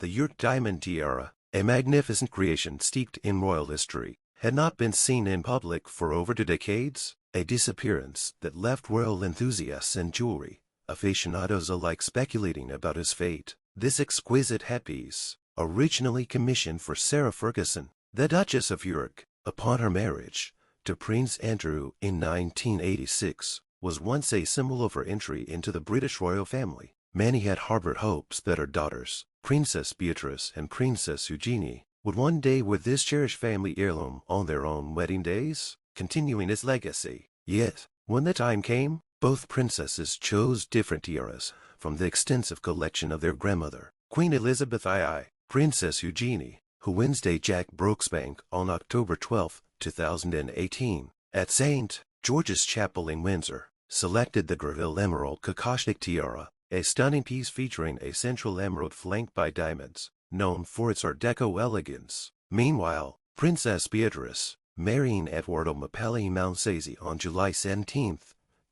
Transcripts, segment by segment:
The York Diamond Tiara, a magnificent creation steeped in royal history, had not been seen in public for over 2 decades, a disappearance that left royal enthusiasts and jewelry aficionados alike speculating about his fate. This exquisite headpiece, originally commissioned for Sarah Ferguson, the Duchess of York, upon her marriage to Prince Andrew in 1986, was once a symbol of her entry into the British royal family. Many had harbored hopes that her daughters, Princess Beatrice and Princess Eugenie, would one day wear this cherished family heirloom on their own wedding days, continuing its legacy. Yet, when the time came, both princesses chose different tiaras from the extensive collection of their grandmother, Queen Elizabeth II. Princess Eugenie, who Wednesday Jack Brooksbank on October 12, 2018, at St. George's Chapel in Windsor, selected the Greville Emerald Kakashnik Tiara, a stunning piece featuring a central emerald flanked by diamonds, known for its Art Deco elegance. Meanwhile, Princess Beatrice, marrying Eduardo Mapelli Mountsazi on July 17,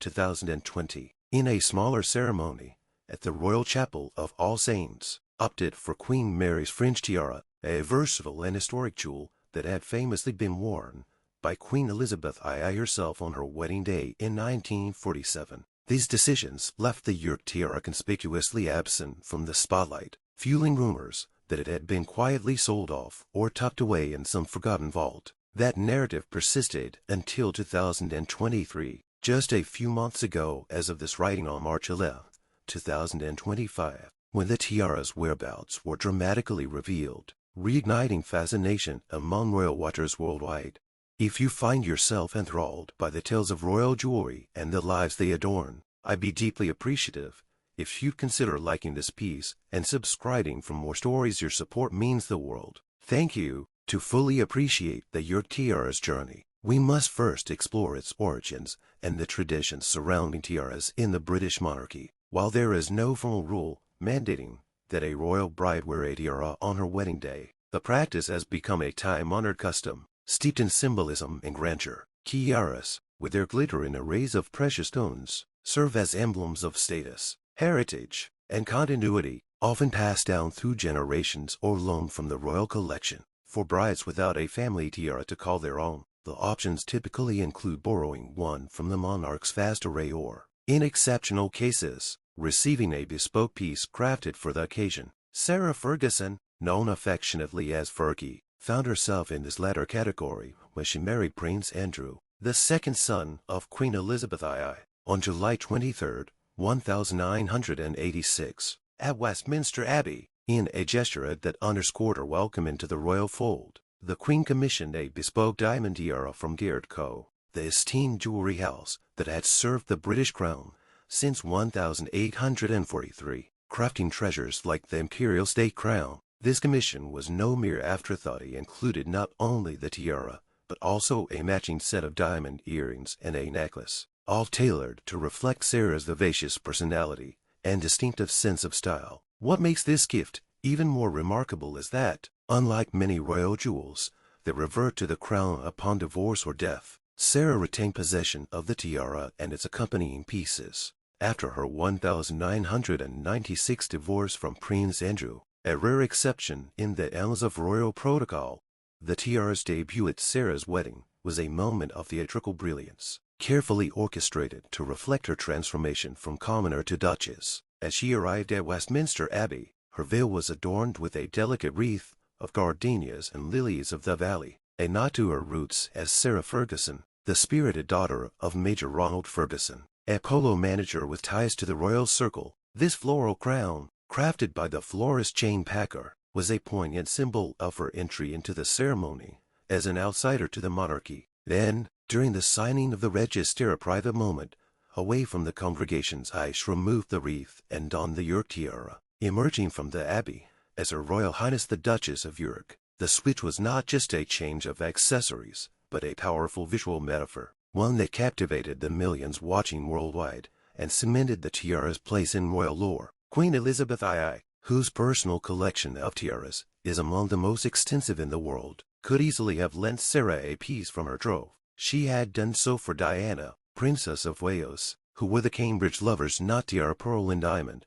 2020, in a smaller ceremony at the Royal Chapel of All Saints, opted for Queen Mary's French tiara, a versatile and historic jewel that had famously been worn by Queen Elizabeth II herself on her wedding day in 1947. These decisions left the York tiara conspicuously absent from the spotlight, fueling rumors that it had been quietly sold off or tucked away in some forgotten vault. That narrative persisted until 2023, just a few months ago as of this writing on March 11, 2025, when the tiara's whereabouts were dramatically revealed, reigniting fascination among royal watchers worldwide. If you find yourself enthralled by the tales of royal jewelry and the lives they adorn, I'd be deeply appreciative if you'd consider liking this piece and subscribing for more stories. Your support means the world. Thank you. To fully appreciate the York tiara's journey, we must first explore its origins and the traditions surrounding tiaras in the British monarchy. While there is no formal rule mandating that a royal bride wear a tiara on her wedding day, the practice has become a time-honored custom, steeped in symbolism and grandeur. Tiaras, with their glitter and arrays of precious stones, serve as emblems of status, heritage, and continuity, often passed down through generations or loaned from the royal collection. For brides without a family tiara to call their own, the options typically include borrowing one from the monarch's vast array or, in exceptional cases, receiving a bespoke piece crafted for the occasion. Sarah Ferguson, known affectionately as Fergie, found herself in this latter category when she married Prince Andrew, the second son of Queen Elizabeth II, on July 23, 1986, at Westminster Abbey. In a gesture that underscored her welcome into the royal fold, the Queen commissioned a bespoke diamond tiara from Geard Co., the esteemed jewelry house that had served the British crown since 1843, crafting treasures like the imperial state crown. This commission was no mere afterthought. It included not only the tiara, but also a matching set of diamond earrings and a necklace, all tailored to reflect Sarah's vivacious personality and distinctive sense of style. What makes this gift even more remarkable is that, unlike many royal jewels that revert to the crown upon divorce or death, Sarah retained possession of the tiara and its accompanying pieces. After her 1996 divorce from Prince Andrew, a rare exception in the annals of royal protocol, the tiara's debut at Sarah's wedding was a moment of theatrical brilliance, carefully orchestrated to reflect her transformation from commoner to duchess. As she arrived at Westminster Abbey, her veil was adorned with a delicate wreath of gardenias and lilies of the valley, a nod to her roots as Sarah Ferguson, the spirited daughter of Major Ronald Ferguson, a polo manager with ties to the royal circle. This floral crown, crafted by the florist Jane Packer, was a poignant symbol of her entry into the ceremony as an outsider to the monarchy. Then, during the signing of the register, a private moment, away from the congregation's eyes, she removed the wreath and donned the York tiara, emerging from the abbey as Her Royal Highness the Duchess of York. The switch was not just a change of accessories, but a powerful visual metaphor, one that captivated the millions watching worldwide and cemented the tiara's place in royal lore. Queen Elizabeth II, whose personal collection of tiaras is among the most extensive in the world, could easily have lent Sarah a piece from her trove. She had done so for Diana, Princess of Wales, who wore the Cambridge Lovers' Knot tiara, pearl and diamond,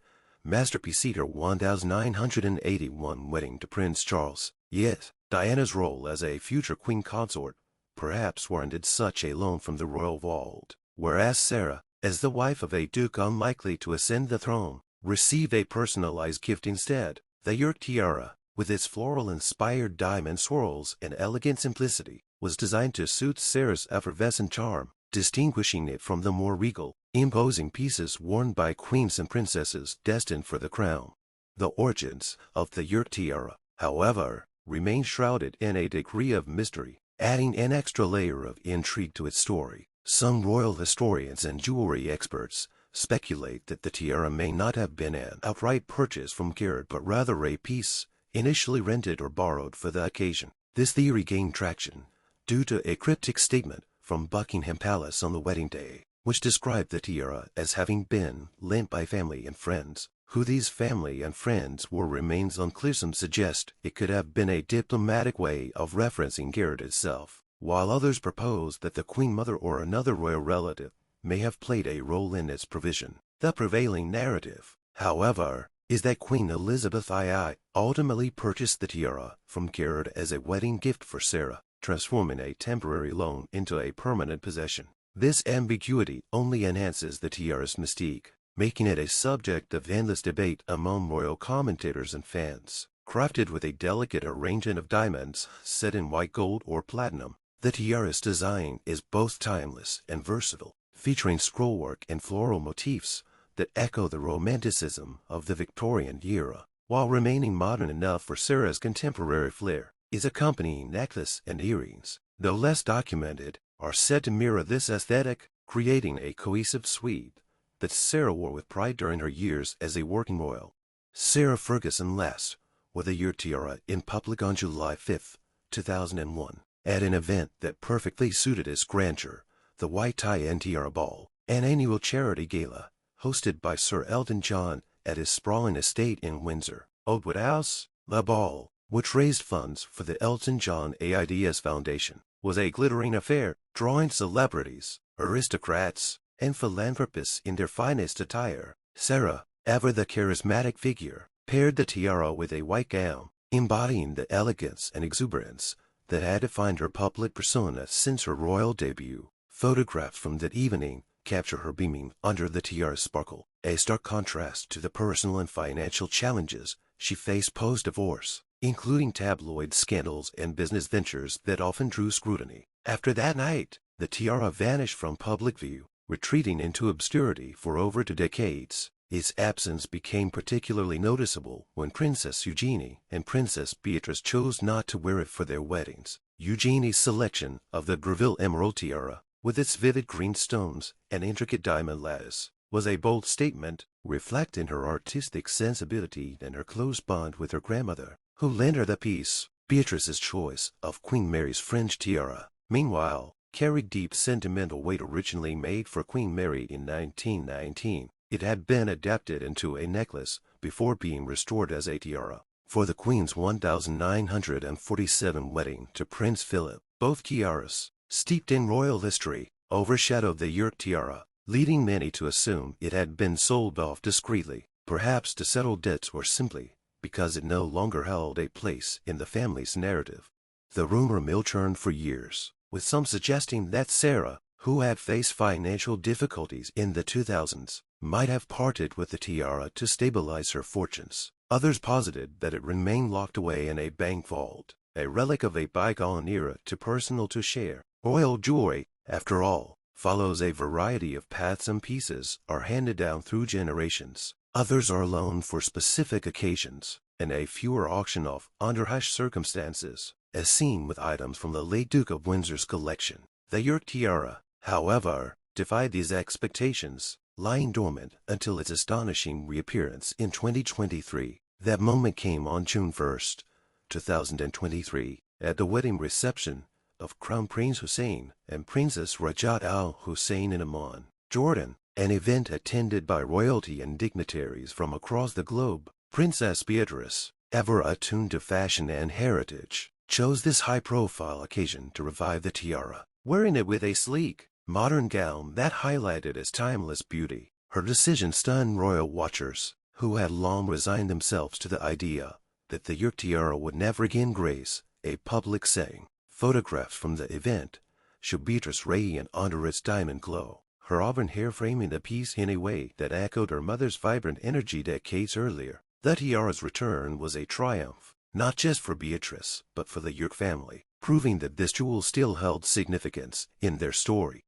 Masterpiece Cedar 1981 Wedding to Prince Charles. Yet, Diana's role as a future queen consort perhaps warranted such a loan from the royal vault, whereas Sarah, as the wife of a duke unlikely to ascend the throne, received a personalized gift instead. The York tiara, with its floral-inspired diamond swirls and elegant simplicity, was designed to suit Sarah's effervescent charm, distinguishing it from the more regal, imposing pieces worn by queens and princesses destined for the crown. The origins of the York tiara, however, remain shrouded in a degree of mystery, adding an extra layer of intrigue to its story. Some royal historians and jewelry experts speculate that the tiara may not have been an outright purchase from Garrett but rather a piece initially rented or borrowed for the occasion. This theory gained traction due to a cryptic statement from Buckingham Palace on the wedding day, which described the tiara as having been lent by family and friends. Who these family and friends were remains unclear. Some suggest it could have been a diplomatic way of referencing Garrett itself, while others propose that the Queen Mother or another royal relative may have played a role in its provision. The prevailing narrative, however, is that Queen Elizabeth II ultimately purchased the tiara from Garrett as a wedding gift for Sarah, transforming a temporary loan into a permanent possession. This ambiguity only enhances the tiara's mystique, making it a subject of endless debate among royal commentators and fans. Crafted with a delicate arrangement of diamonds set in white gold or platinum, the tiara's design is both timeless and versatile, featuring scrollwork and floral motifs that echo the romanticism of the Victorian era, while remaining modern enough for Sarah's contemporary flair. Its accompanying necklace and earrings, though less documented, are said to mirror this aesthetic, creating a cohesive suite that Sarah wore with pride during her years as a working royal. Sarah Ferguson last wore the York tiara in public on July 5, 2001, at an event that perfectly suited its grandeur, the White Tie and Tiara Ball, an annual charity gala hosted by Sir Elton John at his sprawling estate in Windsor, Oldwood House. The ball, which raised funds for the Elton John AIDS Foundation, was a glittering affair, drawing celebrities, aristocrats, and philanthropists in their finest attire. Sarah, ever the charismatic figure, paired the tiara with a white gown, embodying the elegance and exuberance that had defined her public persona since her royal debut. Photographs from that evening capture her beaming under the tiara's sparkle, a stark contrast to the personal and financial challenges she faced post-divorce, including tabloid scandals and business ventures that often drew scrutiny. After that night, the tiara vanished from public view, retreating into obscurity for over 2 decades. Its absence became particularly noticeable when Princess Eugenie and Princess Beatrice chose not to wear it for their weddings. Eugenie's selection of the Greville Emerald tiara, with its vivid green stones and intricate diamond lattice, was a bold statement, reflecting her artistic sensibility and her close bond with her grandmother, who lent her the piece. Beatrice's choice of Queen Mary's French tiara, meanwhile, carried deep sentimental weight. Originally made for Queen Mary in 1919, it had been adapted into a necklace before being restored as a tiara for the Queen's 1947 wedding to Prince Philip. Both tiaras, steeped in royal history, overshadowed the York tiara, leading many to assume it had been sold off discreetly, perhaps to settle debts or simply because it no longer held a place in the family's narrative. The rumor mill churned for years, with some suggesting that Sarah, who had faced financial difficulties in the 2000s, might have parted with the tiara to stabilize her fortunes. Others posited that it remained locked away in a bank vault, a relic of a bygone era too personal to share. Royal jewelry, after all, follows a variety of paths, and pieces are handed down through generations. Others are loaned for specific occasions, and a few are auctioned off under hush circumstances, as seen with items from the late Duke of Windsor's collection. The York tiara, however, defied these expectations, lying dormant until its astonishing reappearance in 2023. That moment came on June 1, 2023, at the wedding reception of Crown Prince Hussein and Princess Rajat Al Hussein in Amman, Jordan, an event attended by royalty and dignitaries from across the globe. Princess Beatrice, ever attuned to fashion and heritage, chose this high-profile occasion to revive the tiara, wearing it with a sleek, modern gown that highlighted its timeless beauty. Her decision stunned royal watchers, who had long resigned themselves to the idea that the York Tiara would never again grace a public setting. Photographs from the event show Beatrice radiant under its diamond glow, her auburn hair framing the piece in a way that echoed her mother's vibrant energy decades earlier. The tiara's return was a triumph, not just for Beatrice, but for the York family, proving that this jewel still held significance in their story.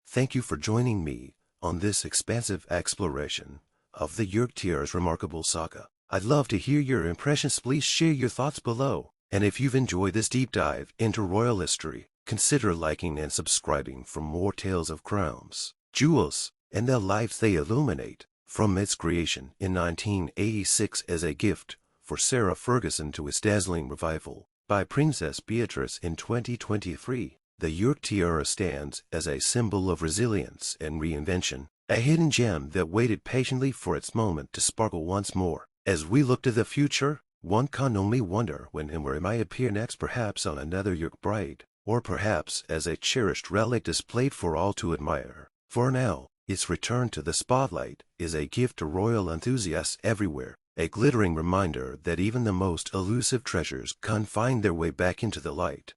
Thank you for joining me on this expansive exploration of the York Tiara's remarkable saga. I'd love to hear your impressions. Please share your thoughts below. And if you've enjoyed this deep dive into royal history, consider liking and subscribing for more tales of crowns, jewels, and the lives they illuminate. From its creation in 1986 as a gift for Sarah Ferguson to its dazzling revival by Princess Beatrice in 2023, the York Tiara stands as a symbol of resilience and reinvention, a hidden gem that waited patiently for its moment to sparkle once more. As we look to the future, one can only wonder when and where it might appear next, perhaps on another York bride, or perhaps as a cherished relic displayed for all to admire. For now, its return to the spotlight is a gift to royal enthusiasts everywhere, a glittering reminder that even the most elusive treasures can find their way back into the light.